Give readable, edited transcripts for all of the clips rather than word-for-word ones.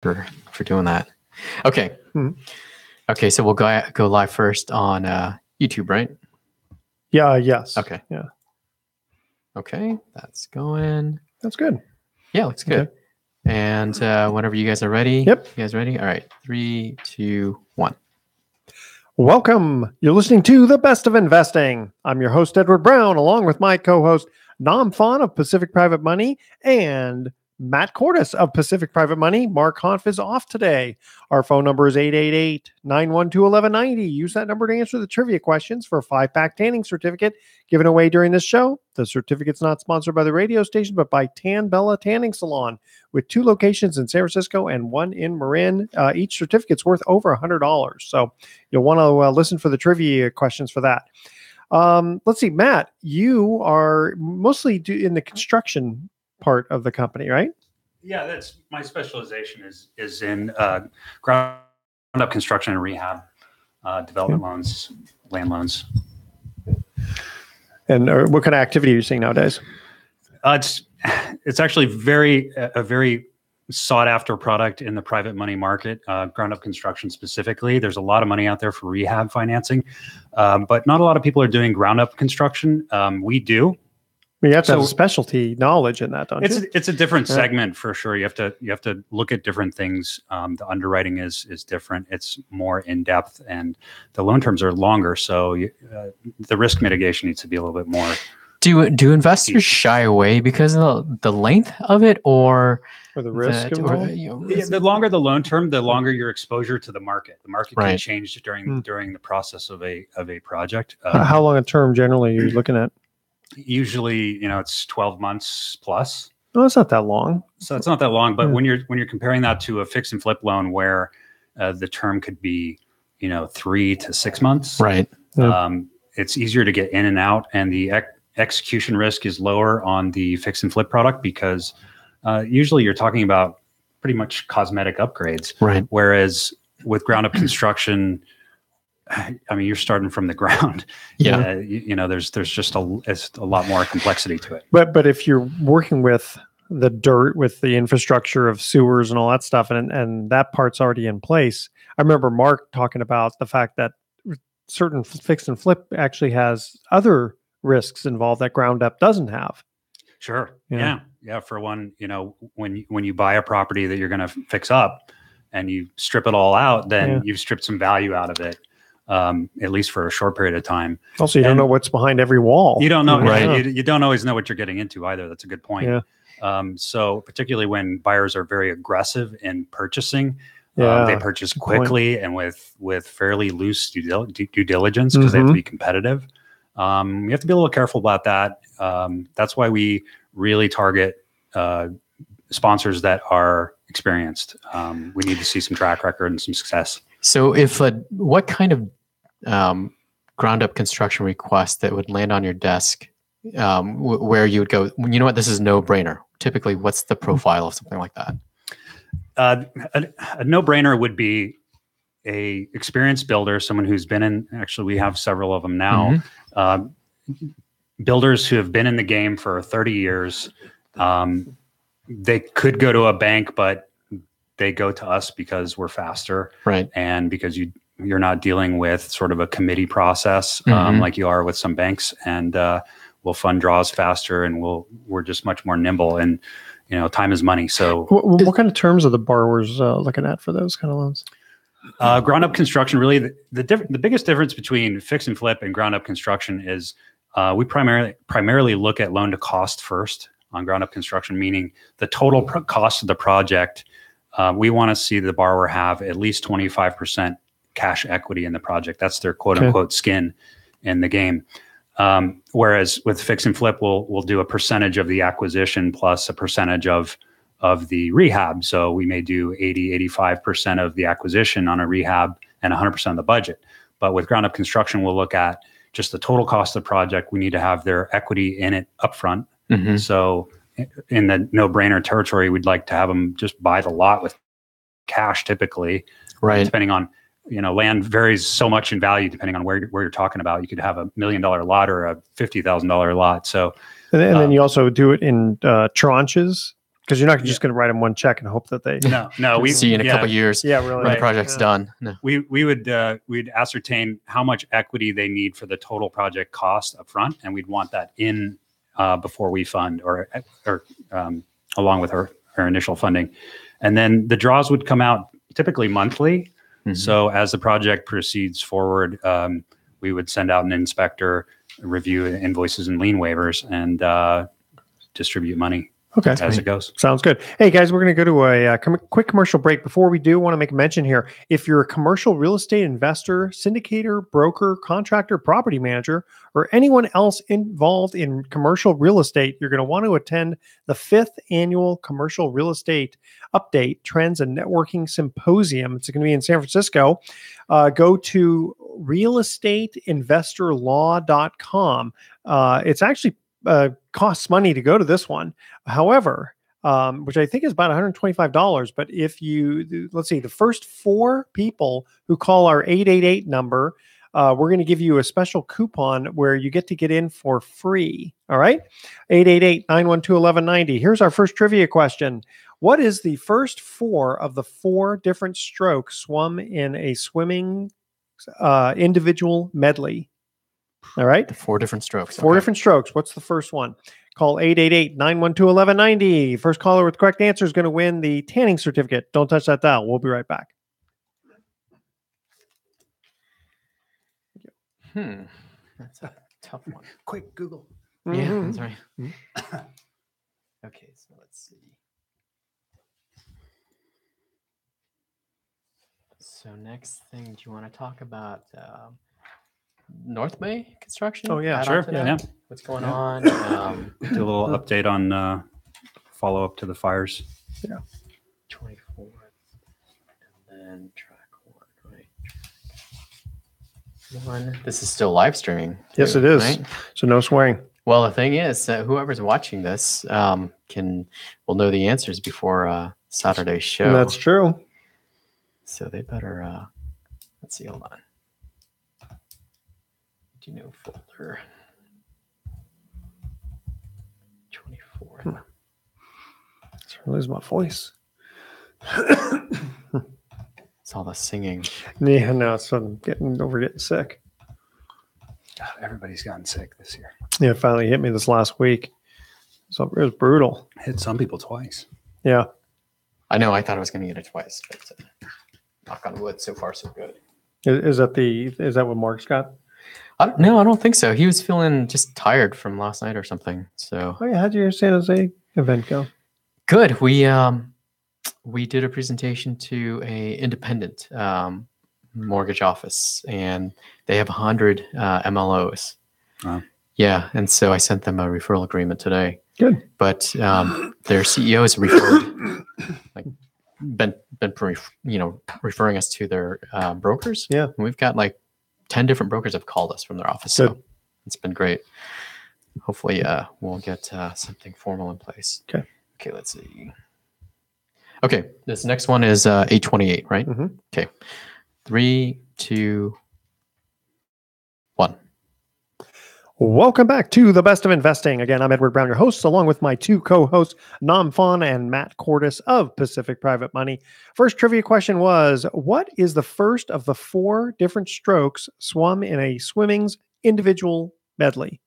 for doing that. Okay. Mm-hmm. Okay, so we'll go live first on YouTube, right? Yeah. Yes. Okay. Yeah. Okay, that's going. That's good. Yeah, looks good. Okay. And whenever you guys are ready. Yep. You guys ready? All right. 3, 2, 1. Welcome. You're listening to The Best of Investing. I'm your host, Edward Brown, along with my co-host, Nam Phan of Pacific Private Money and Matt Coordes of Pacific Private Money. Mark Hanf is off today. Our phone number is 888-912-1190. Use that number to answer the trivia questions for a 5-pack tanning certificate given away during this show. The certificate's not sponsored by the radio station, but by Tan Bella Tanning Salon, with 2 locations in San Francisco and 1 in Marin. Each certificate's worth over $100. So you'll want to listen for the trivia questions for that. Let's see, Matt, you are mostly in the construction part of the company, right? Yeah, that's my specialization is in ground up construction and rehab, development loans, land loans. And what kind of activity are you seeing nowadays? It's actually a very sought after product in the private money market, ground up construction specifically. There's a lot of money out there for rehab financing, but not a lot of people are doing ground up construction. We do. You have to have specialty knowledge in that, don't you? It's a different segment for sure. You have to look at different things. The underwriting is different. It's more in depth, and the loan terms are longer. So the risk mitigation needs to be a little bit more. Do investors shy away because of the length of it, or the risk involved? The longer the loan term, the longer your exposure to the market. The market can change during the process of a project. How long a term generally are you looking at? Usually, it's 12 months plus. No, it's not that long. So it's not that long, but when you're comparing that to a fix and flip loan where the term could be, 3 to 6 months, right? It's easier to get in and out, and the execution risk is lower on the fix and flip product because usually you're talking about pretty much cosmetic upgrades, right? Whereas with ground up construction, you're starting from the ground. Yeah. There's just a lot more complexity to it. But if you're working with the dirt, with the infrastructure of sewers and all that stuff, and that part's already in place. I remember Mark talking about the fact that certain fix and flip actually has other risks involved that ground up doesn't have. Sure. Yeah. For one, when you buy a property that you're going to fix up and you strip it all out, then you've stripped some value out of it. At least for a short period of time. Also, you don't know what's behind every wall. You don't know, right? You don't always know what you're getting into either. That's a good point. Yeah. So particularly when buyers are very aggressive in purchasing, they purchase quickly and with fairly loose due diligence because they have to be competitive. You have to be a little careful about that. That's why we really target sponsors that are experienced. We need to see some track record and some success. So what kind of ground up construction request that would land on your desk where you would go, you know what, this is no brainer. Typically, what's the profile of something like that? A no brainer would be a experienced builder, someone who's been in, actually we have several of them now, builders who have been in the game for 30 years. They could go to a bank, but they go to us because we're faster. Right. And because you're not dealing with sort of a committee process like you are with some banks, and we'll fund draws faster, and we're just much more nimble, and time is money. So what kind of terms are the borrowers looking at for those kind of loans? Ground up construction, really the biggest difference between fix and flip and ground up construction is we primarily look at loan to cost first on ground up construction, meaning the total cost of the project. We want to see the borrower have at least 25% cash equity in the project. That's their quote unquote skin in the game. Whereas with fix and flip, we'll do a percentage of the acquisition plus a percentage of the rehab. So we may do 85% of the acquisition on a rehab and 100% of the budget. But with ground up construction, we'll look at just the total cost of the project. We need to have their equity in it upfront. So in the no-brainer territory, we'd like to have them just buy the lot with cash typically, right? Depending on, land varies so much in value depending on where you're talking about. You could have $1 million lot or a $50,000 lot. So, and then you also do it in tranches. Because you're not just going to write them one check and hope that they. No, we see you in a couple of years. Yeah, really. When the project's done. No. We'd ascertain how much equity they need for the total project cost up front, and we'd want that in before we fund or along with our initial funding. And then the draws would come out typically monthly. Mm-hmm. So as the project proceeds forward, we would send out an inspector, review invoices and lien waivers, and distribute money. Okay. As it goes. Sounds good. Hey, guys, we're going to go to a quick commercial break. Before we do, want to make a mention here. If you're a commercial real estate investor, syndicator, broker, contractor, property manager, or anyone else involved in commercial real estate, you're going to want to attend the 5th Annual Commercial Real Estate Update Trends and Networking Symposium. It's going to be in San Francisco. Go to realestateinvestorlaw.com. It's actually costs money to go to this one. However, which I think is about $125. But if let's see, the first 4 people who call our 888 number, we're going to give you a special coupon where you get to get in for free. All right. 888-912-1190. Here's our first trivia question. What is the first 4 of the 4 different strokes swum in a swimming individual medley? All right. The 4 different strokes. 4 different strokes. What's the first one? Call 888-912-1190. First caller with the correct answer is going to win the tanning certificate. Don't touch that dial. We'll be right back. That's a tough one. Quick, Google. Yeah, that's right. Okay, so let's see. So next thing, do you want to talk about North Bay construction? Oh, yeah, sure. Yeah. What's going on? Do a little update on follow up to the fires. Yeah. 24th. And then track 1, right? 1. This is still live streaming. Yes, it is. Right? So no swearing. Well, the thing is, whoever's watching this will know the answers before Saturday's show. And that's true. So they better, let's see, hold on. Do you know folder? 24. It's losing my voice. It's all the singing. Yeah, no, it's getting sick. God, everybody's gotten sick this year. Yeah, it finally hit me this last week. So it was brutal. Hit some people twice. Yeah. I know. I thought I was going to get it twice, but knock on wood, so far so good. Is that what Mark's got? No, I don't think so. He was feeling just tired from last night or something. So. Oh yeah, how'd your San Jose event go? Good. We did a presentation to a independent mortgage office, and they have 100 MLOs. Wow. Yeah, and so I sent them a referral agreement today. Good. But their CEO has referred, been referring us to their brokers. Yeah, and we've got like 10 different brokers have called us from their office. Good. So it's been great. Hopefully, we'll get something formal in place. Okay. Okay, let's see. Okay, this next one is 828, right? Mm-hmm. Okay. 3, 2, 1. Welcome back to the Best of Investing. Again, I'm Edward Brown, your host, along with my 2 co-hosts, Nam Phan and Matt Coordes of Pacific Private Money. First trivia question was, what is the first of the 4 different strokes swum in a swimming's individual medley?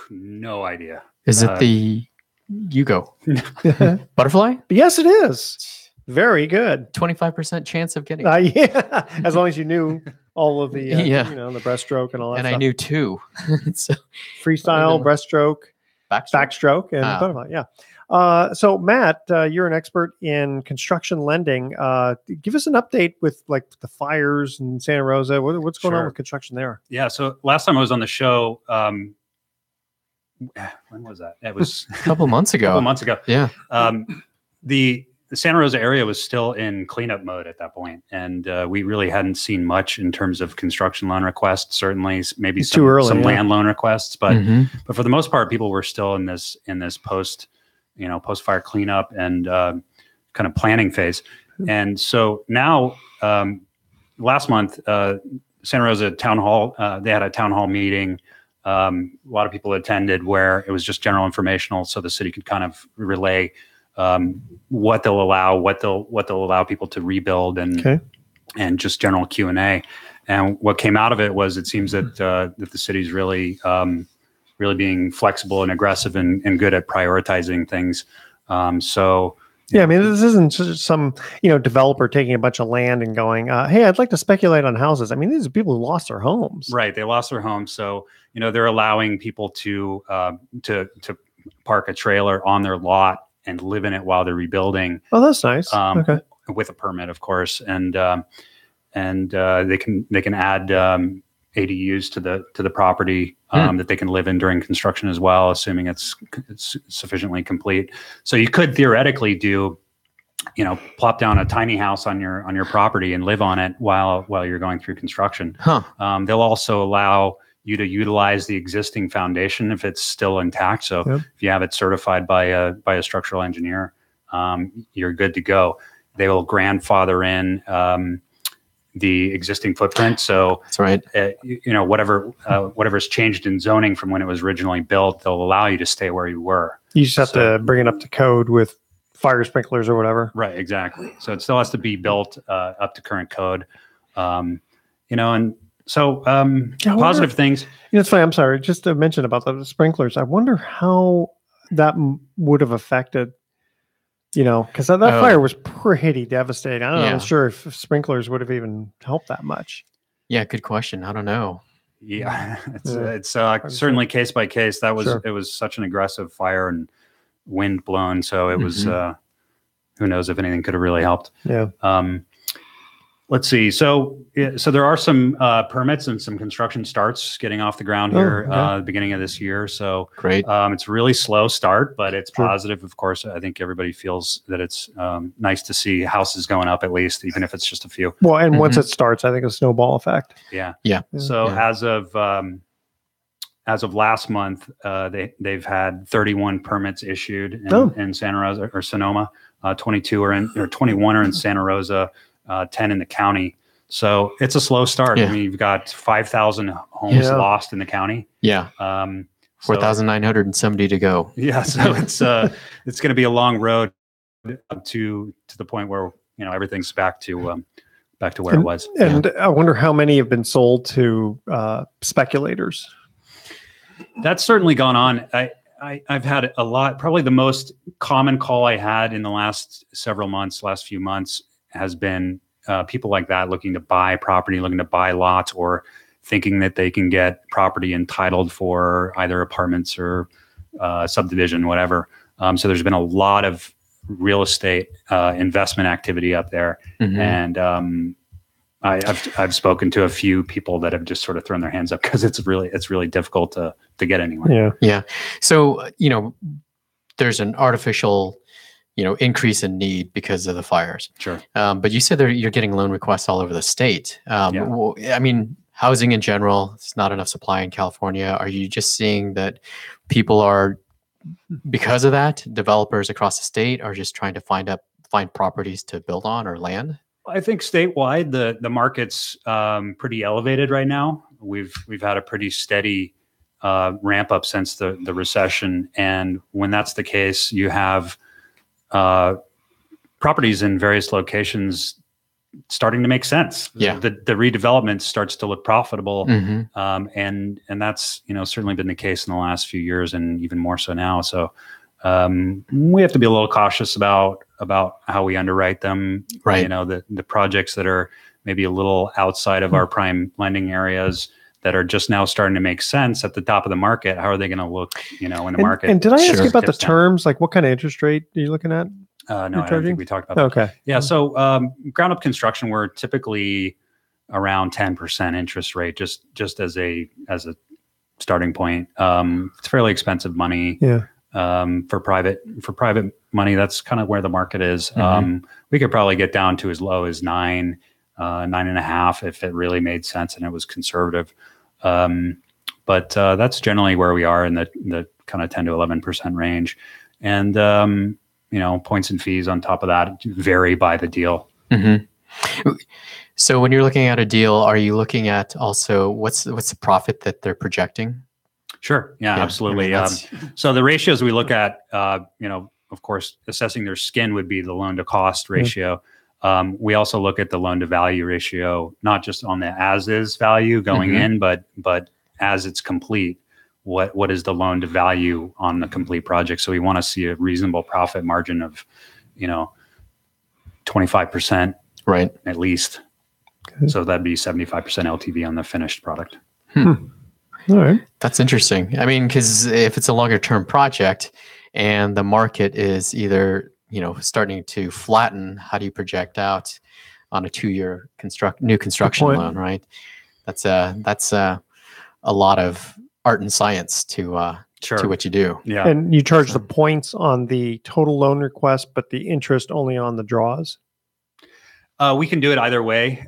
No idea. Is it the Yugo butterfly? Yes, it is. Very good. 25% chance of getting yeah, as long as you knew all of the the breaststroke and all that and stuff. I knew 2. So, freestyle, breaststroke, backstroke, and butterfly. Yeah. So Matt, you're an expert in construction lending. Give us an update with like the fires in Santa Rosa. What's going on with construction there? Yeah. So last time I was on the show, when was that? It was a couple months ago. Yeah. The Santa Rosa area was still in cleanup mode at that point, and we really hadn't seen much in terms of construction loan requests. Certainly, maybe some land loan requests, but for the most part, people were still in this post fire cleanup and kind of planning phase. And so now, last month, Santa Rosa Town Hall, they had a town hall meeting A lot of people attended where it was just general informational, so the city could kind of relay what they'll allow people to rebuild and just general Q&A. And what came out of it was it seems that the city's really being flexible and aggressive and good at prioritizing things. Yeah, I mean, this isn't just some developer taking a bunch of land and going, "Hey, I'd like to speculate on houses." I mean, these are people who lost their homes. Right, they lost their homes, so they're allowing people to park a trailer on their lot and live in it while they're rebuilding. Oh, that's nice. Okay, with a permit, of course, and they can add ADUs to the property that they can live in during construction as well, assuming it's sufficiently complete. So you could theoretically do, plop down a tiny house on your property and live on it while you're going through construction. They'll also allow you to utilize the existing foundation if it's still intact. So if you have it certified by a structural engineer, you're good to go. They will grandfather in the existing footprint. So that's right. Whatever's changed in zoning from when it was originally built, they'll allow you to stay where you were. You just have to bring it up to code with fire sprinklers or whatever. Right, exactly. So it still has to be built up to current code. And so positive things. It's funny. I'm sorry, just to mention about the sprinklers. I wonder how that would have affected. Because that fire was pretty devastating. I don't know. I'm sure if sprinklers would have even helped that much. Yeah, good question. I don't know. Yeah, it's certainly case by case. It was such an aggressive fire and wind blown. So it was, who knows if anything could have really helped. Yeah. Let's see. So there are some permits and some construction starts getting off the ground here the beginning of this year. So great. It's a really slow start, but it's positive. Of course, I think everybody feels that it's nice to see houses going up at least, even if it's just a few. Well, and once it starts, I think a snowball effect. Yeah. Yeah. So as of last month, they've had 31 permits issued in Santa Rosa or Sonoma. 21 are in Santa Rosa. 10 in the county. So it's a slow start. Yeah. I mean, you've got 5,000 homes lost in the county. Yeah. 4,970 to go. Yeah. So it's going to be a long road to the point where, everything's back to where it was. And I wonder how many have been sold to speculators. That's certainly gone on. I've had a lot, probably the most common call I had in the last few months has been people like that looking to buy property, looking to buy lots, or thinking that they can get property entitled for either apartments or subdivision, whatever. So there's been a lot of real estate investment activity up there, and I've spoken to a few people that have just sort of thrown their hands up because it's really difficult to get anywhere. Yeah. So there's an artificial increase in need because of the fires. Sure. But you said you're getting loan requests all over the state. Well, I mean, housing in general, it's not enough supply in California. Are you just seeing that people are, because of that, developers across the state are just trying to find properties to build on or land? I think statewide, the market's pretty elevated right now. We've had a pretty steady ramp up since the recession. And when that's the case, you have properties in various locations starting to make sense. Yeah. The redevelopment starts to look profitable. And that's, certainly been the case in the last few years and even more so now. So we have to be a little cautious about how we underwrite them. Right. The projects that are maybe a little outside of our prime lending areas that are just now starting to make sense at the top of the market. How are they going to look, in the market? And did I ask you about the terms? Like, what kind of interest rate are you looking at? No, I don't think we talked about that. Okay. Yeah. So ground up construction, we're typically around 10% interest rate, just as a starting point. It's fairly expensive money. Yeah. For private money, that's kind of where the market is. We could probably get down to as low as 9.5 if it really made sense and it was conservative. But that's generally where we are in the kind of 10 to 11% range. And, points and fees on top of that vary by the deal. So when you're looking at a deal, are you looking at also what's the profit that they're projecting? Sure. Yeah, Yeah, absolutely. I mean, So the ratios we look at, of course, assessing their skin would be the loan to cost ratio. We also look at the loan to value ratio, not just on the as is value going in, but as it's complete, what is the loan to value on the complete project? So we want to see a reasonable profit margin of, 25%, right. at least. So that'd be 75% LTV on the finished product. All right. That's interesting. I mean, because if it's a longer term project and the market is either, starting to flatten, how do you project out on a 2-year new construction loan, right? That's a lot of art and science to what you do. Yeah. And you charge the points on the total loan request, but the interest only on the draws? We can do it either way.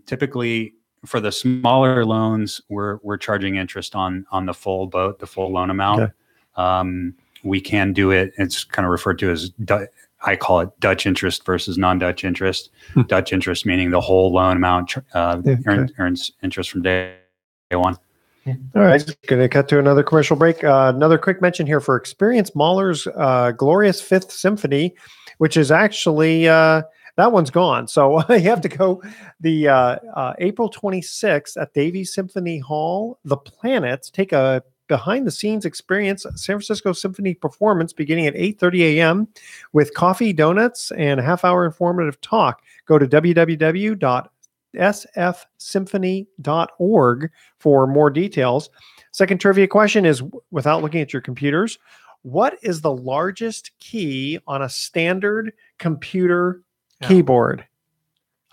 Typically, for the smaller loans, we're charging interest on the full boat, the full loan amount. Okay. We can do it. It's kind of referred to as I call it Dutch interest versus non-Dutch interest. Dutch interest meaning the whole loan amount earns interest from day one. All right, going to cut to another commercial break. Another quick mention here for Experience Mahler's Glorious Fifth Symphony, which is actually that one's gone. So you have to go the April 26th at Davies Symphony Hall. The Planets take a behind-the-scenes experience San Francisco Symphony performance beginning at 8:30 a.m. with coffee, donuts, and a half-hour informative talk. Go to www.sfsymphony.org for more details. Second trivia question is, without looking at your computers, what is the largest key on a standard computer keyboard?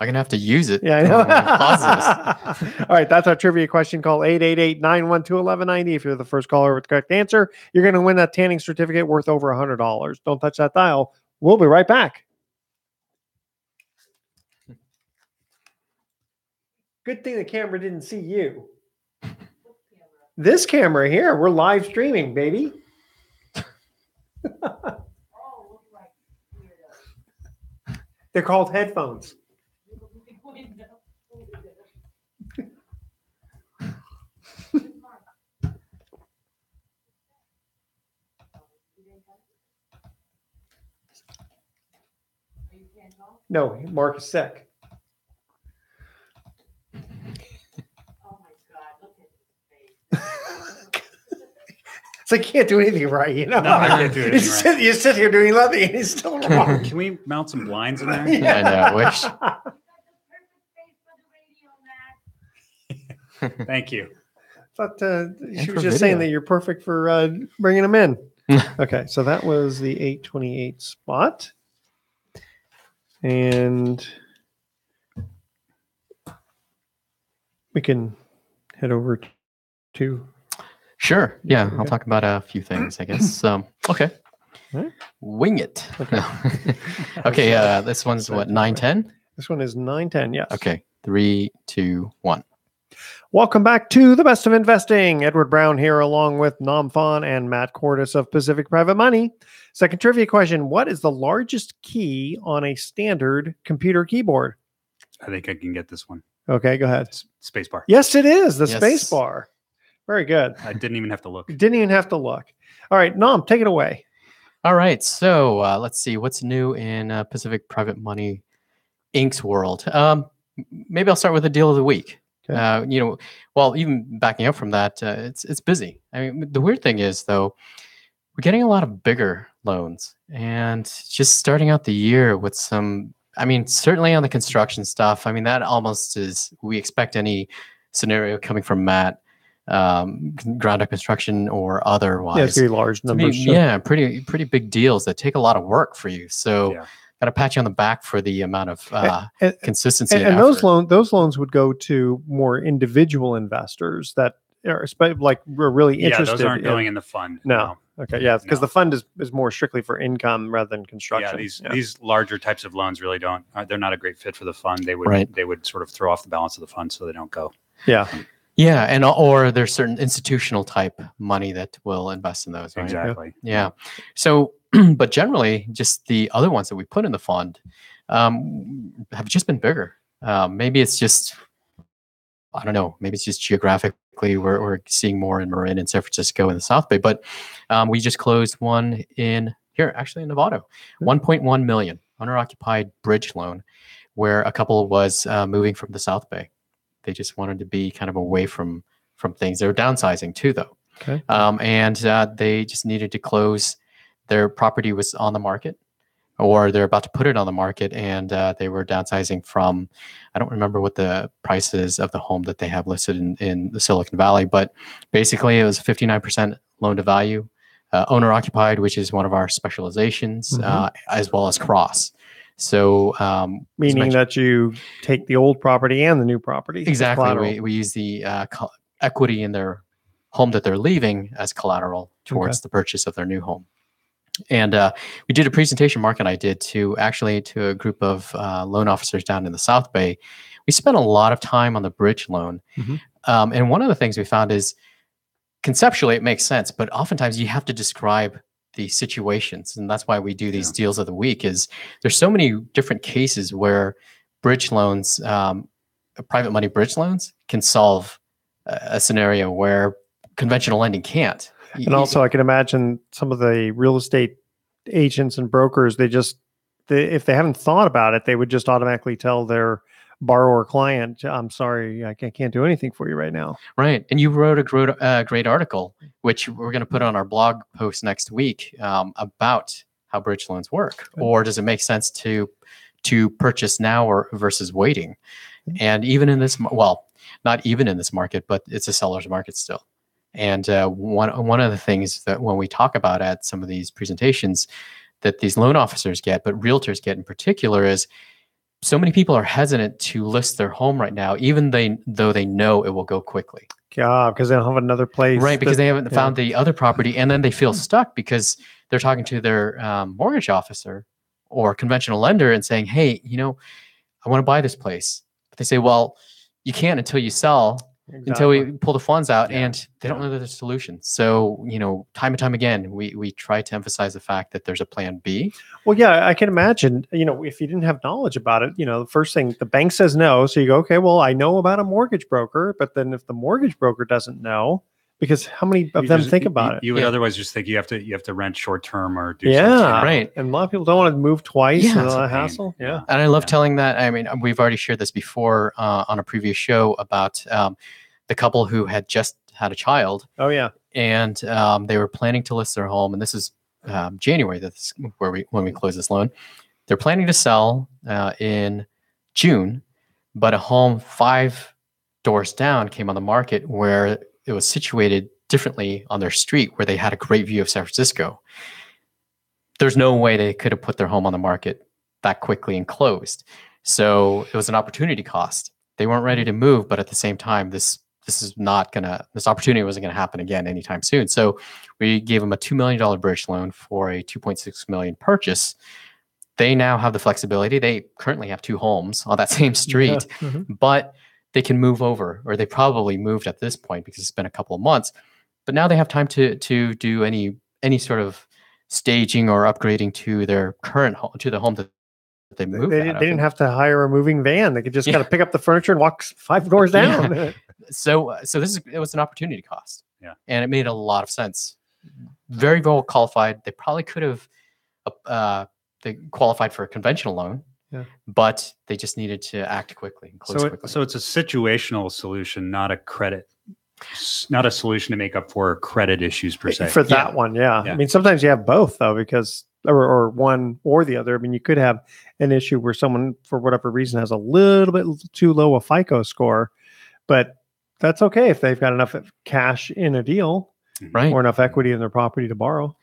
I'm going to have to use it. Yeah, I know. All right, that's our trivia question. Call 888-912-1190. If you're the first caller with the correct answer, you're going to win that tanning certificate worth over $100. Don't touch that dial. We'll be right back. Good thing the camera didn't see you. This camera here, we're live streaming, baby. They're called headphones. No, Mark is sick. So I can't do anything right, No, I can't do anything right. You sit here doing nothing and he's still wrong. Can we mount some blinds in there? Yeah, I know. I wish. Thank you. But she was just saying that you're perfect for bringing them in. Okay, so that was the 828 spot. And we can head over to... Sure. Yeah, I'll talk about a few things, I guess. Okay. Right. Wing it. Okay. Okay, this one's what, 910? This one is 910, yes. Okay, 3, 2, 1. Welcome back to The Best of Investing. Edward Brown here along with Nam Phan and Matt Coordes of Pacific Private Money. Second trivia question. What is the largest key on a standard computer keyboard? I think I can get this one. Okay, go ahead. Spacebar. Yes, it is. The space bar. Very good. I didn't even have to look. Didn't even have to look. All right, Nam, take it away. All right, so let's see. What's new in Pacific Private Money Inc.'s world? Maybe I'll start with the deal of the week. Okay. Well, even backing up from that, it's busy. I mean, the weird thing is, though, we're getting a lot of bigger loans, and just starting out the year with some, I mean, certainly on the construction stuff. I mean, that almost is, we expect any scenario coming from Matt, ground up construction or otherwise. Yeah, it's very large numbers. Yeah, pretty big deals that take a lot of work for you. So got to pat you on the back for the amount of consistency. And those loans would go to more individual investors that are like we're really interested. Yeah, those aren't going in the fund. No. Okay. Yeah, because the fund is more strictly for income rather than construction. Yeah, these larger types of loans really don't. They're not a great fit for the fund. They would sort of throw off the balance of the fund, so they don't go. Yeah. Yeah, and or there's certain institutional type money that will invest in those. Right? Exactly. Yeah. So, but generally, just the other ones that we put in the fund have just been bigger. Maybe it's just I don't know, maybe it's just geographically we're seeing more in Marin and San Francisco and the South Bay, but we just closed one in here, actually in Nevada, 1.1 million owner-occupied bridge loan, where a couple was moving from the South Bay. They just wanted to be kind of away from things. They were downsizing too, though. Okay. And they just needed to close. Their property was on the market, or they're about to put it on the market, and they were downsizing from, I don't remember what the price is of the home that they have listed in the Silicon Valley, but basically it was 59% loan to value, owner occupied, which is one of our specializations, as well as cross. So meaning that you take the old property and the new property. Exactly. We use the equity in their home that they're leaving as collateral towards the purchase of their new home. And we did a presentation, Mark and I did, to a group of loan officers down in the South Bay. We spent a lot of time on the bridge loan. And one of the things we found is conceptually it makes sense, but oftentimes you have to describe the situations. And that's why we do these deals of the week, is there's so many different cases where bridge loans, private money bridge loans, can solve a scenario where conventional lending can't. And also, I can imagine some of the real estate agents and brokers, if they haven't thought about it, they would just automatically tell their borrower client, I'm sorry, I can't do anything for you right now. Right. And you wrote a great article, which we're going to put on our blog post next week, about how bridge loans work. Or does it make sense to purchase now or versus waiting? And even in this, not even in this market, but it's a seller's market still. And one of the things that when we talk about at some of these presentations that these loan officers get, but realtors get in particular, is so many people are hesitant to list their home right now, even though they know it will go quickly. Yeah, because they don't have another place. Right, because they haven't found the other property, and then they feel stuck because they're talking to their mortgage officer or conventional lender and saying, hey, I want to buy this place. But they say, well, you can't until you sell. Exactly. Until we pull the funds out, and they don't know that there's a solution. So, time and time again, we try to emphasize the fact that there's a plan B. Well, yeah, I can imagine, if you didn't have knowledge about it, the first thing, the bank says no. So you go, okay, well, I know about a mortgage broker, but then if the mortgage broker doesn't know, because how many of them think about it? You would otherwise just think you have to rent short term or do something. Yeah, right. And a lot of people don't want to move twice. Yeah, it's a hassle. Yeah. And I love telling that. I mean, we've already shared this before on a previous show about the couple who had just had a child. Oh yeah. And they were planning to list their home, and this is January. That's when we close this loan. They're planning to sell in June, but a home 5 doors down came on the market where it was situated differently on their street, where they had a great view of San Francisco. There's no way they could have put their home on the market that quickly and closed. So it was an opportunity cost. They weren't ready to move, but at the same time, this opportunity wasn't going to happen again anytime soon. So we gave them a $2 million bridge loan for a $2.6 million purchase. They now have the flexibility. They currently have 2 homes on that same street, but they can move over, or they probably moved at this point because it's been a couple of months. But now they have time to do any sort of staging or upgrading to their current home, to the home that they moved. They didn't have to hire a moving van. They could just kind of pick up the furniture and walk 5 doors down. Yeah. So it was an opportunity cost. Yeah. And it made a lot of sense. Very well qualified. They probably could have they qualified for a conventional loan. Yeah. But they just needed to act quickly and close quickly. So it's a situational solution, not a solution to make up for credit issues per se. For that one, yeah. I mean, sometimes you have both though, because or one or the other. I mean, you could have an issue where someone, for whatever reason, has a little bit too low a FICO score, but that's okay if they've got enough cash in a deal, right, or enough equity in their property to borrow.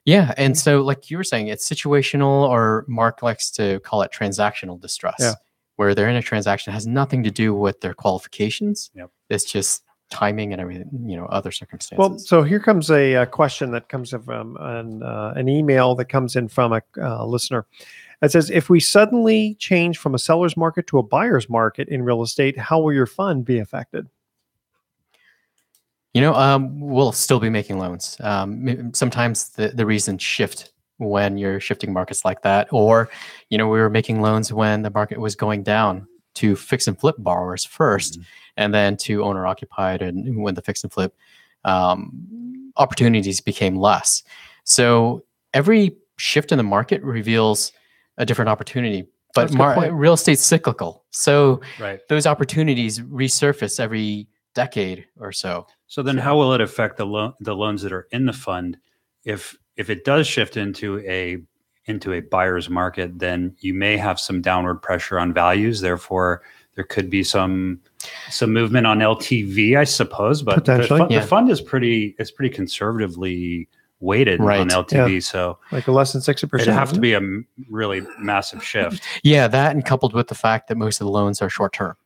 Yeah. And so, like you were saying, it's situational, or Mark likes to call it transactional distress, where they're in a transaction that has nothing to do with their qualifications. Yep. It's just timing and everything, other circumstances. Well, so here comes a question that comes from an email that comes in from a listener. It says, if we suddenly change from a seller's market to a buyer's market in real estate, how will your fund be affected? We'll still be making loans. Sometimes the reasons shift when you're shifting markets like that, or, we were making loans when the market was going down to fix and flip borrowers first, and then to owner occupied, and when the fix and flip opportunities became less. So every shift in the market reveals a different opportunity, but real estate's cyclical. So those opportunities resurface every decade or so. So then how will it affect the loans that are in the fund? If it does shift into a buyer's market, then you may have some downward pressure on values. Therefore, there could be some movement on LTV, I suppose. But the fund is pretty conservatively weighted on LTV. Yeah. So like less than 60%. It'd have to be a really massive shift. Yeah, that, and coupled with the fact that most of the loans are short term.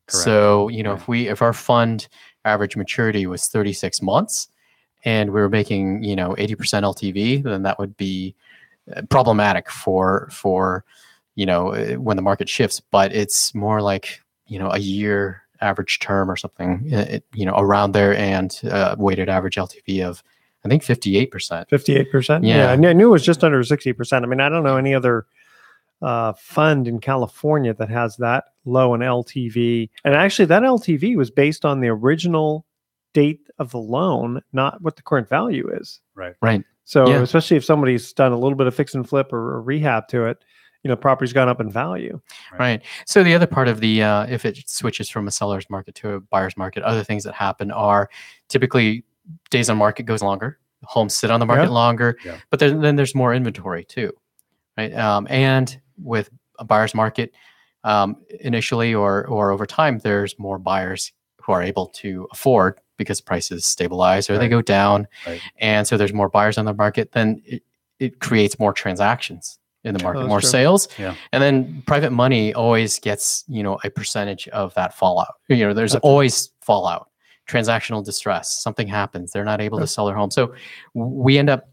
So if our fund average maturity was 36 months and we were making 80% LTV, then that would be problematic for when the market shifts. But it's more like a year average term or something around there, and weighted average LTV of I think 58%. 58%. Yeah, I knew it was just under 60%. I mean, I don't know any other fund in California that has that low an LTV. And actually, that LTV was based on the original date of the loan, not what the current value is. Right. So especially if somebody's done a little bit of fix and flip or rehab to it, property's gone up in value. Right. So the other part of the, if it switches from a seller's market to a buyer's market, other things that happen are typically days on market goes longer, homes sit on the market longer, but then there's more inventory too. Right. And with a buyer's market, initially or over time, there's more buyers who are able to afford because prices stabilize or they go down. And so there's more buyers on the market, then it creates more transactions in the market, more sales. And then private money always gets, a percentage of that fallout. There's always fallout, transactional distress, something happens, they're not able to sell their home. So we end up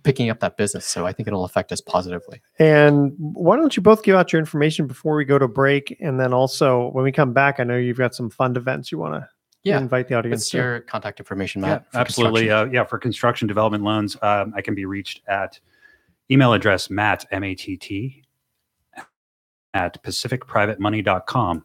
picking up that business. So I think it'll affect us positively. And why don't you both give out your information before we go to break? And then also when we come back, I know you've got some fund events you want to invite the audience What's to. your contact information, Matt? Absolutely. For construction development loans, I can be reached at email address Matt, M-A-T-T, at pacificprivatemoney.com.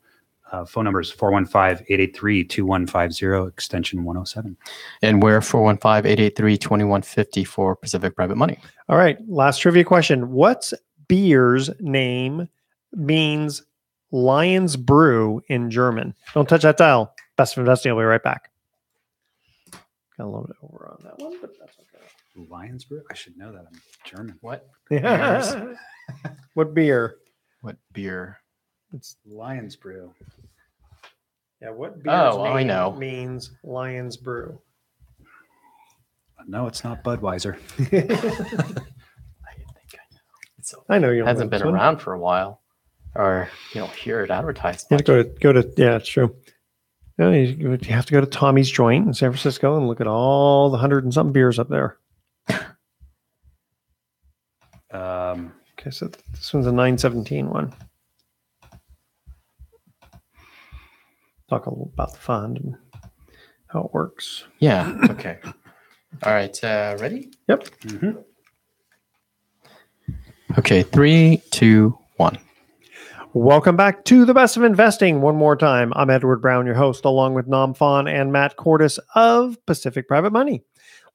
Phone number is 415-883-2150, extension 107. And we're 415-883-2150 for Pacific Private Money. All right. Last trivia question. What beer's name means Lion's Brew in German? Don't touch that dial. Best of Investing. I'll be right back. Got a little bit over on that one, but that's okay. Lion's Brew? I should know that. I'm German. What? What beer? What beer? It's Lion's Brew. Yeah, what beer's name I know. means Lion's Brew? No, it's not Budweiser. I think I know. I know you hasn't been around for a while, or hear it advertised. You have to go to yeah, it's true. You have to go to Tommy's Joint in San Francisco and look at all the 100 and something beers up there. Okay, so this one's a 917 one. Talk a little about the fund and how it works. Yeah. Okay. All right. Ready? Yep. Mm-hmm. Okay. 3, 2, 1. Welcome back to the Best of Investing. One more time. I'm Edward Brown, your host, along with Nam Phan and Matt Coordes of Pacific Private Money.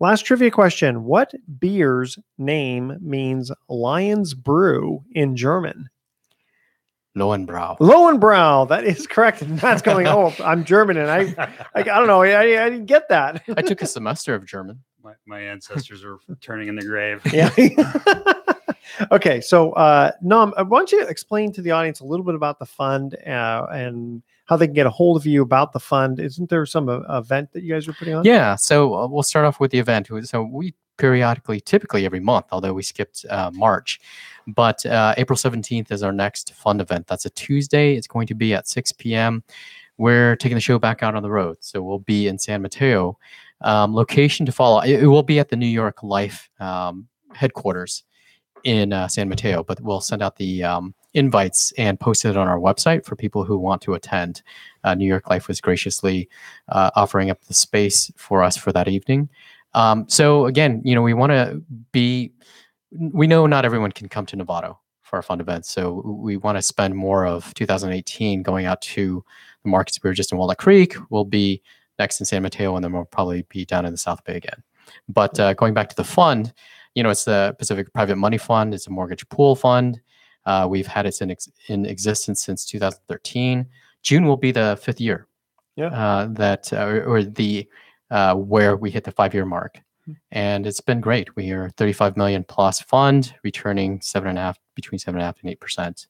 Last trivia question. What beer's name means Lion's Brew in German? Lowenbrau. Lowenbrau. That is correct. And that's going, I'm German. And I don't know. I didn't get that. I took a semester of German. My ancestors are turning in the grave. Yeah. Okay. So, Nam, why don't you explain to the audience a little bit about the fund and how they can get a hold of you about the fund? Isn't there some event that you guys are putting on? Yeah. So we'll start off with the event. So we periodically, typically every month, although we skipped March. But April 17th is our next fund event. That's a Tuesday. It's going to be at 6 p.m. We're taking the show back out on the road. So we'll be in San Mateo. Location to follow. It will be at the New York Life headquarters in San Mateo, but we'll send out the invites and post it on our website for people who want to attend. New York Life was graciously offering up the space for us for that evening. So again, we want to be, we know not everyone can come to Novato for our fund events. So we want to spend more of 2018 going out to the markets. We were just in Walnut Creek. We'll be next in San Mateo, and then we'll probably be down in the South Bay again. But going back to the fund, it's the Pacific Private Money Fund. It's a mortgage pool fund. We've had it in existence since 2013. June will be the 5th year. Where we hit the 5-year mark. And it's been great. We are 35 million plus fund, returning between 7.5% and 8%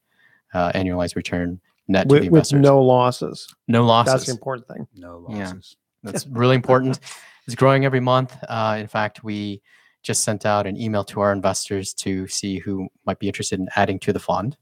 annualized return net to the investors. With no losses. No losses. That's the important thing. No losses. Yeah, that's really important. It's growing every month. In fact, we just sent out an email to our investors to see who might be interested in adding to the fund.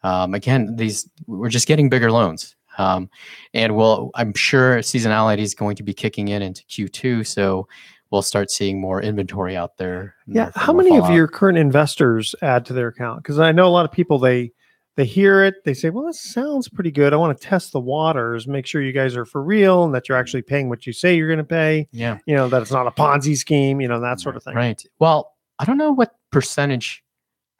Again, we're just getting bigger loans. And I'm sure seasonality is going to be kicking into Q2. So we'll start seeing more inventory out there. Yeah. How many of your current investors add to their account? Because I know a lot of people, they hear it, they say, well, this sounds pretty good. I want to test the waters, make sure you guys are for real and that you're actually paying what you say you're going to pay. Yeah. That it's not a Ponzi scheme, that sort of thing. Right. Well, I don't know what percentage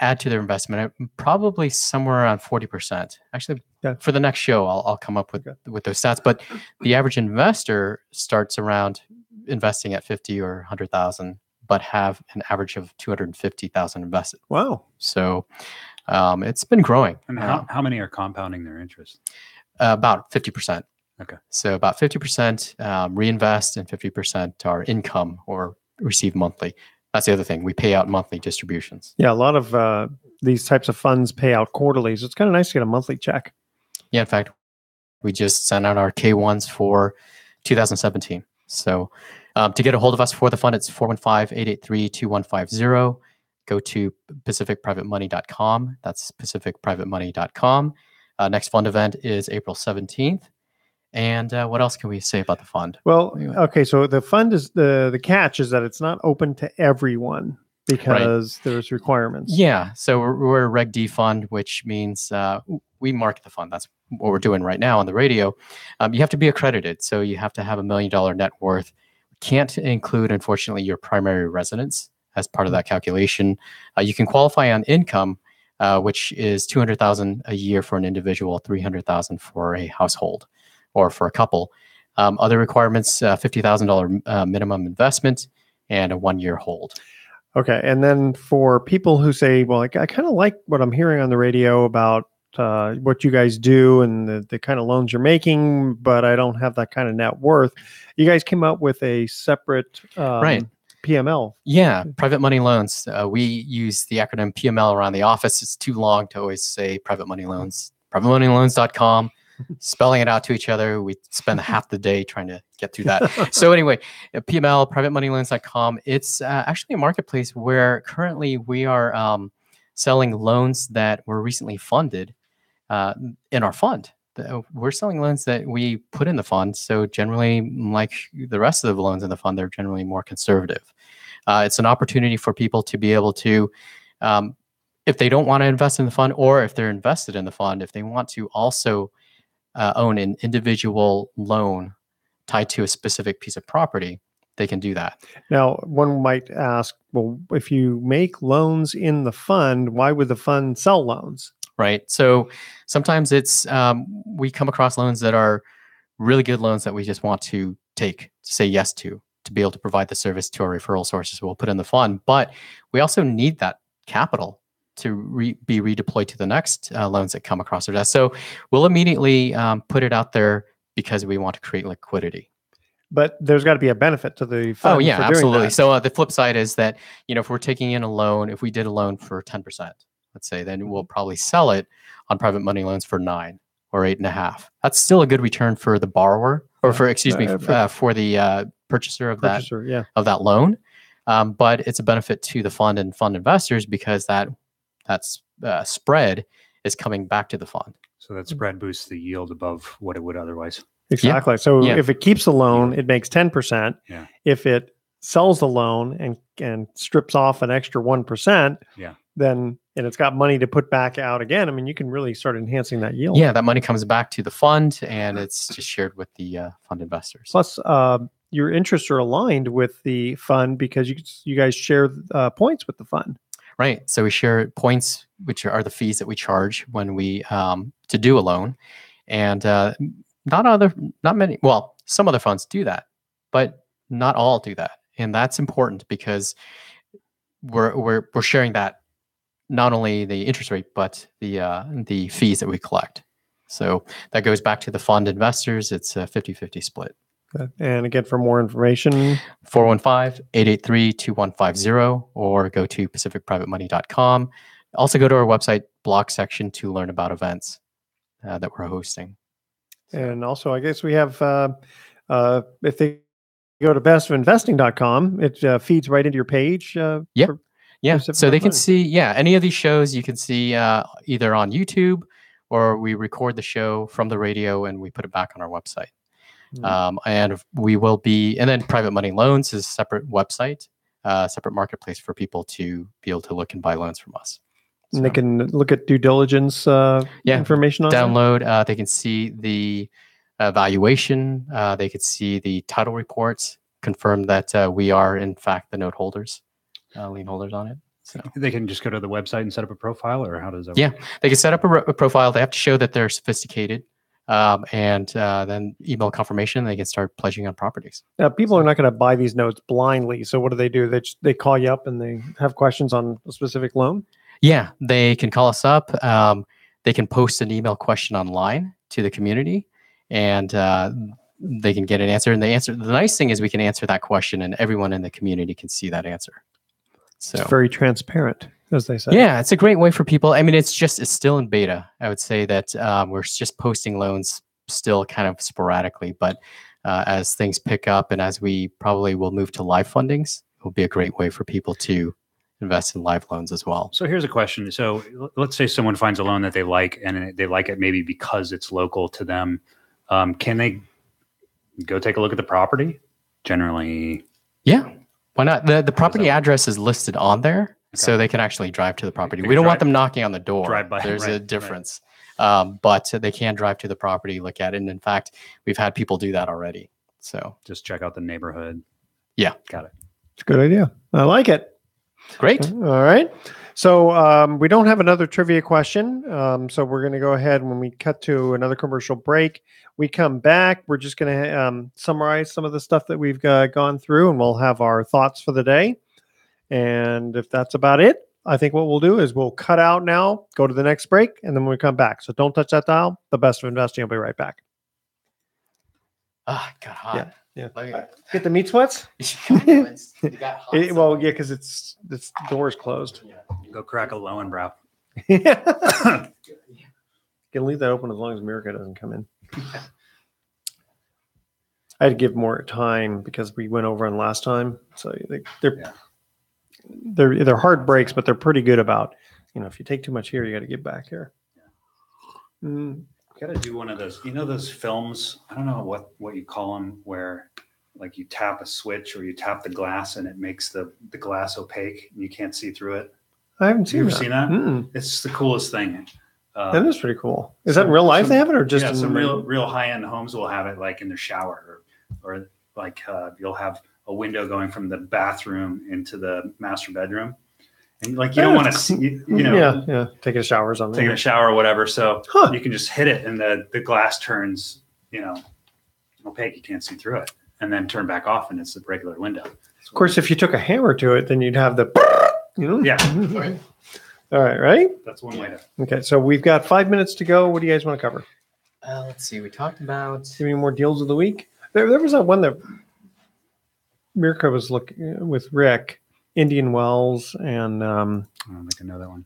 add to their investment. Probably somewhere around 40%. Actually, for the next show, I'll come up with those stats. But the average investor starts around investing at 50 or 100,000, but have an average of 250,000 invested. Wow! So it's been growing. And how many are compounding their interest? About 50%. Okay. So about 50% reinvest and 50% are income or receive monthly. That's the other thing. We pay out monthly distributions. Yeah, a lot of these types of funds pay out quarterly, so it's kind of nice to get a monthly check. Yeah, in fact, we just sent out our K1s for 2017. So to get a hold of us for the fund, it's 415-883-2150. Go to pacificprivatemoney.com. That's pacificprivatemoney.com. Next fund event is April 17th. And what else can we say about the fund? Well, okay, so the fund is the catch is that it's not open to everyone because there's requirements. Yeah, so we're a Reg D fund, which means we market the fund. That's what we're doing right now on the radio. You have to be accredited, so you have to have $1 million net worth. Can't include, unfortunately, your primary residence as part of that calculation. You can qualify on income, which is $200,000 a year for an individual, $300,000 for a household or for a couple. Other requirements, $50,000 minimum investment and a 1-year hold. Okay. And then for people who say, well, I kind of like what I'm hearing on the radio about what you guys do and the kind of loans you're making, but I don't have that kind of net worth. You guys came up with a separate PML. Yeah, private money loans. We use the acronym PML around the office. It's too long to always say private money loans. privatemoneyloans.com. Spelling it out to each other. We spend half the day trying to get through that. So anyway, PML, privatemoneyloans.com. It's actually a marketplace where currently we are selling loans that were recently funded in our fund. We're selling loans that we put in the fund. So generally, like the rest of the loans in the fund, they're generally more conservative. It's an opportunity for people to be able to, if they don't want to invest in the fund, or if they're invested in the fund, if they want to also own an individual loan tied to a specific piece of property, they can do that. Now, one might ask, well, if you make loans in the fund, why would the fund sell loans? Right. So sometimes it's we come across loans that are really good loans that we just want to say yes to be able to provide the service to our referral sources. We'll put in the fund, but we also need that capital to be redeployed to the next loans that come across our desk. So we'll immediately put it out there because we want to create liquidity. But there's got to be a benefit to the fund. Oh, yeah, for absolutely. Doing that. So the flip side is that, if we're taking in a loan, if we did a loan for 10%, let's say, then we'll probably sell it on private money loans for 9 or 8.5. That's still a good return for the borrower, or for the purchaser of that loan. But it's a benefit to the fund and fund investors because that spread is coming back to the fund. So that spread boosts the yield above what it would otherwise. Exactly. So if it keeps the loan, it makes 10%. Yeah. If it sells the loan and strips off an extra 1%, then and it's got money to put back out again, I mean, you can really start enhancing that yield. Yeah, that money comes back to the fund and it's just shared with the fund investors. Plus, your interests are aligned with the fund because you guys share points with the fund. Right. So we share points, which are the fees that we charge when we to do a loan, and not many. Well, some other funds do that, but not all do that, and that's important because we're sharing that, not only the interest rate but the fees that we collect. So that goes back to the fund investors. It's a 50-50 split. And again, for more information, 415-883-2150, or go to pacificprivatemoney.com. Also go to our website block section to learn about events that we're hosting. and also I guess we have, if they go to bestofinvesting.com, it feeds right into your page. Yeah. for So Pacific they can Money. see, any of these shows you can see either on YouTube, or we record the show from the radio and we put it back on our website. And we will be, and then Private Money Loans is a separate website, separate marketplace for people to be able to look and buy loans from us. And they can look at due diligence information on there? Download. They can see the valuation. They could see the title reports, confirm that we are in fact the note holders, lien holders on it. So They can just go to the website and set up a profile, or how does that work? yeah, they can set up a profile. They have to show that they're sophisticated, and then email confirmation. They can start pledging on properties. Now, people are not going to buy these notes blindly. So what do? They call you up and they have questions on a specific loan? Yeah, they can call us up. They can post an email question online to the community, and they can get an answer. And the nice thing is we can answer that question, and everyone in the community can see that answer. So It's very transparent, as they say. yeah, it's a great way for people. I mean, it's still in beta. I would say that we're just posting loans still kind of sporadically, but as things pick up and as we probably will move to live fundings, it will be a great way for people to invest in live loans as well. So here's a question. So let's say someone finds a loan that they like, and they like it maybe because it's local to them. Can they go take a look at the property? Generally, Yeah, why not? The property address is listed on there, so they can actually drive to the property. We don't want them knocking on the door. Drive by, There's a right, difference. But they can drive to the property, look at it. And in fact, we've had people do that already. So just check out the neighborhood. yeah, Got it. It's a good idea. I like it. great. All right. So we don't have another trivia question. So we're going to go ahead when we cut to another commercial break. We come back. We're just going to summarize some of the stuff that we've gone through, and we'll have our thoughts for the day. And if that's about it, I think what we'll do is we'll cut out now, go to the next break, and then when we come back. So don't touch that dial. The Best of Investing. I'll be right back. Ah, got hot. Yeah. Like- Get the meat sweats? It got hot. Well, yeah, because it's the door is closed. Go crack a Lowenbrow. Can leave that open as long as Mirka doesn't come in. I had to give more time because we went over on last time. So they're hard breaks, but they're pretty good about, if you take too much here, you got to get back here. Got to do one of those, those films, I don't know what you call them, where like you tap a switch or you tap the glass and it makes the glass opaque and you can't see through it. I haven't seen You ever that. seen that? Mm-mm. It's the coolest thing. That is pretty cool. Is that in real life they have it, or just yeah, in some real high-end homes will have it like in their shower, or like you'll have a window going from the bathroom into the master bedroom, and like you don't want to see, taking showers on there. taking a shower or whatever, so you can just hit it and the glass turns opaque, you can't see through it, and then turn back off and it's a regular window. Of course, if you took a hammer to it, then you'd have the Yeah. All right. That's one way to. Okay, so we've got 5 minutes to go. What do you guys want to cover? Let's see. We talked about. Any more deals of the week? There was that one that Mirka was looking with Rick, Indian Wells, and I don't think I know that one.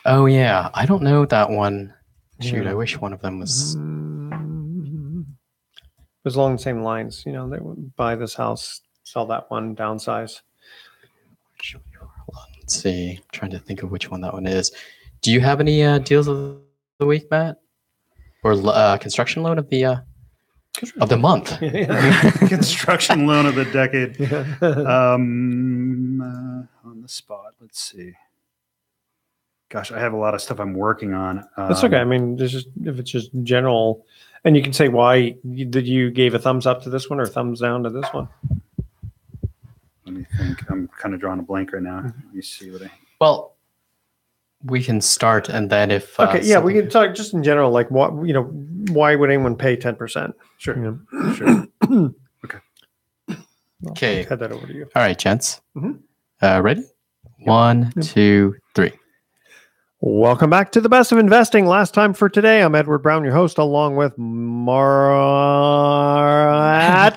Oh yeah, I don't know that one. Shoot, Yeah. I wish one of them was. it was along the same lines. They would buy this house, sell that one, downsize. Let's see. I'm trying to think of which one that one is. Do you have any deals of the week, Matt, or construction loan of the month? Construction loan of the decade. On the spot. Let's see. Gosh, I have a lot of stuff I'm working on. That's okay. I mean, if it's just general, and you can say why you gave a thumbs up to this one or thumbs down to this one. Let me think. I'm kind of drawing a blank right now. Let me see what Well, we can start, and then if Okay, yeah, we can talk just in general, like what why would anyone pay 10%? Sure. Sure. Okay. I'll head that over to you. All right, gents. Mhm. Ready? 1, 2, 3. Welcome back to the Best of Investing. Last time for today, I'm Edward Brown, your host, along with Matt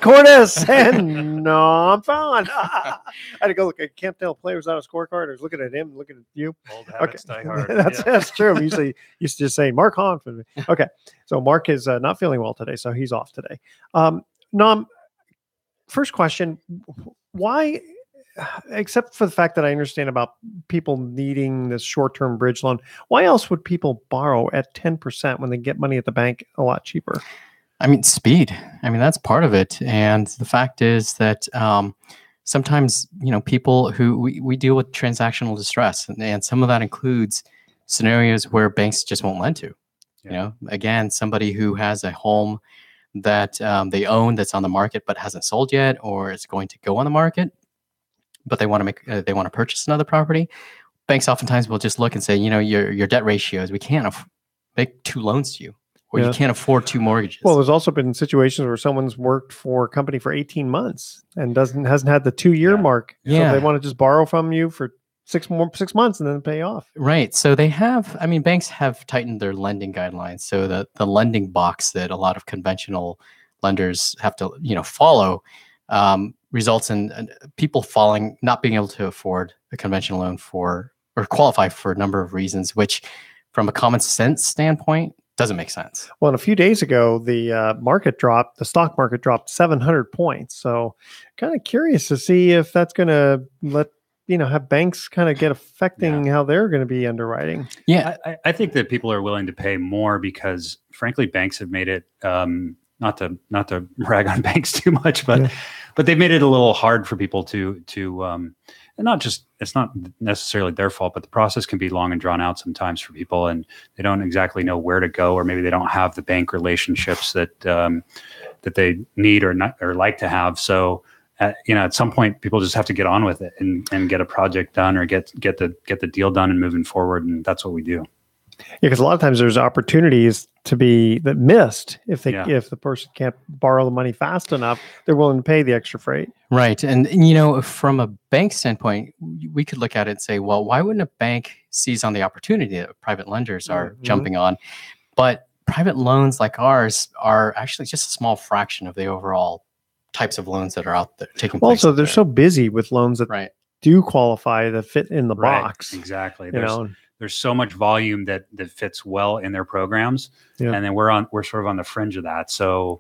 Coordes and Nom Fon. I had to go look. I can't tell players on a scorecard. I was looking at him, looking at you. Old habits die hard. That's true. I'm usually used to just saying Mark Hanf. Okay, so Mark is not feeling well today, so he's off today. Nom, first question: why? Except for the fact that I understand about people needing this short-term bridge loan, why else would people borrow at 10% when they get money at the bank a lot cheaper? I mean, speed. I mean, that's part of it. And the fact is that sometimes, people who we deal with transactional distress, and some of that includes scenarios where banks just won't lend to. Again, somebody who has a home that they own that's on the market but hasn't sold yet, or is going to go on the market, but they want to purchase another property. Banks oftentimes will just look and say, your debt ratios, we can't make 2 loans to you, or you can't afford 2 mortgages. Well, there's also been situations where someone's worked for a company for 18 months and hasn't had the 2-year mark. Yeah. So they want to just borrow from you for 6 months and then pay off. Right. So banks have tightened their lending guidelines. So the lending box that a lot of conventional lenders have to, follow, results in people not being able to afford a conventional loan or qualify for a number of reasons, which from a common sense standpoint doesn't make sense. Well, and a few days ago, the stock market dropped 700 points. So kind of curious to see if that's going to have banks kind of get affecting how they're going to be underwriting. Yeah. I think that people are willing to pay more because frankly, banks have made it, not to rag on banks too much, but they've made it a little hard for people to and it's not necessarily their fault, but the process can be long and drawn out sometimes for people, and they don't exactly know where to go, or maybe they don't have the bank relationships that they need or like to have. So at some point, people just have to get on with it and get a project done, or get the deal done and moving forward, and that's what we do. Yeah, because a lot of times there's opportunities to be missed if the person can't borrow the money fast enough, they're willing to pay the extra freight. Right, and from a bank standpoint, we could look at it and say, well, why wouldn't a bank seize on the opportunity that private lenders are jumping on? But private loans like ours are actually just a small fraction of the overall types of loans that are out there taking place. Also, they're so busy with loans that do qualify that fit in the box. Exactly. There's so much volume that fits well in their programs, and then we're sort of on the fringe of that. So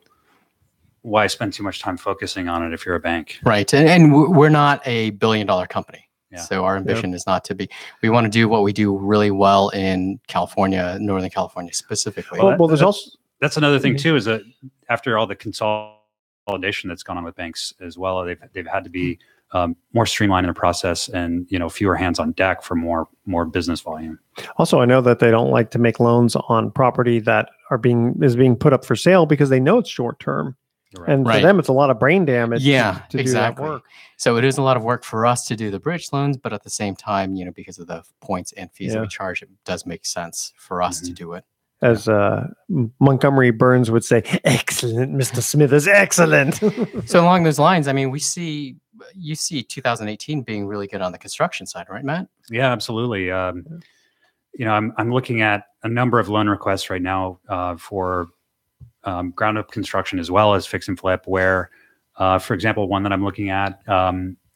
why spend too much time focusing on it if you're a bank? Right, and we're not a billion-dollar company, so our ambition is not to be. We want to do what we do really well in California, Northern California specifically. Well, there's also that's another thing too, is that after all the consolidation that's gone on with banks as well, they've had to be more streamlined in the process, and fewer hands on deck for more business volume. Also, I know that they don't like to make loans on property that is being put up for sale because they know it's short term, and for them it's a lot of brain damage. To do that work. So it is a lot of work for us to do the bridge loans, but at the same time, because of the points and fees that we charge, it does make sense for us to do it. As Montgomery Burns would say, "Excellent, Mr. Smithers, excellent." So along those lines, I mean, you see 2018 being really good on the construction side, right, Matt? Yeah, absolutely. I'm looking at a number of loan requests right now for ground up construction as well as fix and flip, where, for example, one that I'm looking at,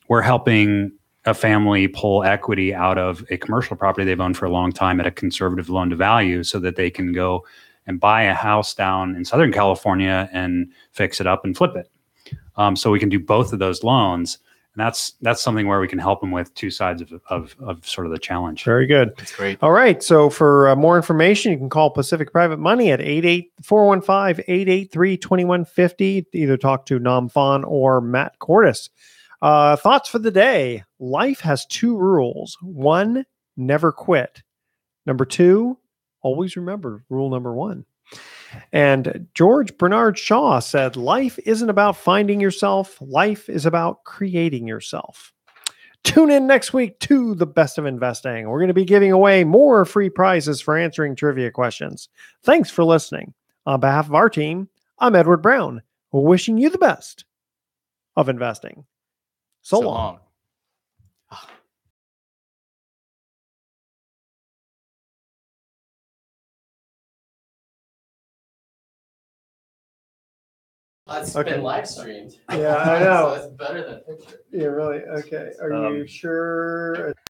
we're helping a family pull equity out of a commercial property they've owned for a long time at a conservative loan to value, so that they can go and buy a house down in Southern California and fix it up and flip it. So we can do both of those loans, and that's something where we can help them with two sides of sort of the challenge. Very good. That's great. All right. So for more information, you can call Pacific Private Money at 415-883-2150 to either talk to Nom Fon or Matt Coordes. Thoughts for the day. Life has 2 rules. 1, never quit. Number 2, always remember rule number 1. And George Bernard Shaw said, life isn't about finding yourself. Life is about creating yourself. Tune in next week to the Best of Investing. We're going to be giving away more free prizes for answering trivia questions. Thanks for listening. On behalf of our team, I'm Edward Brown, wishing you the best of investing. So long. It's Okay. been live streamed. Yeah, I know. So it's better than picture. Yeah, really. Okay. Are you sure?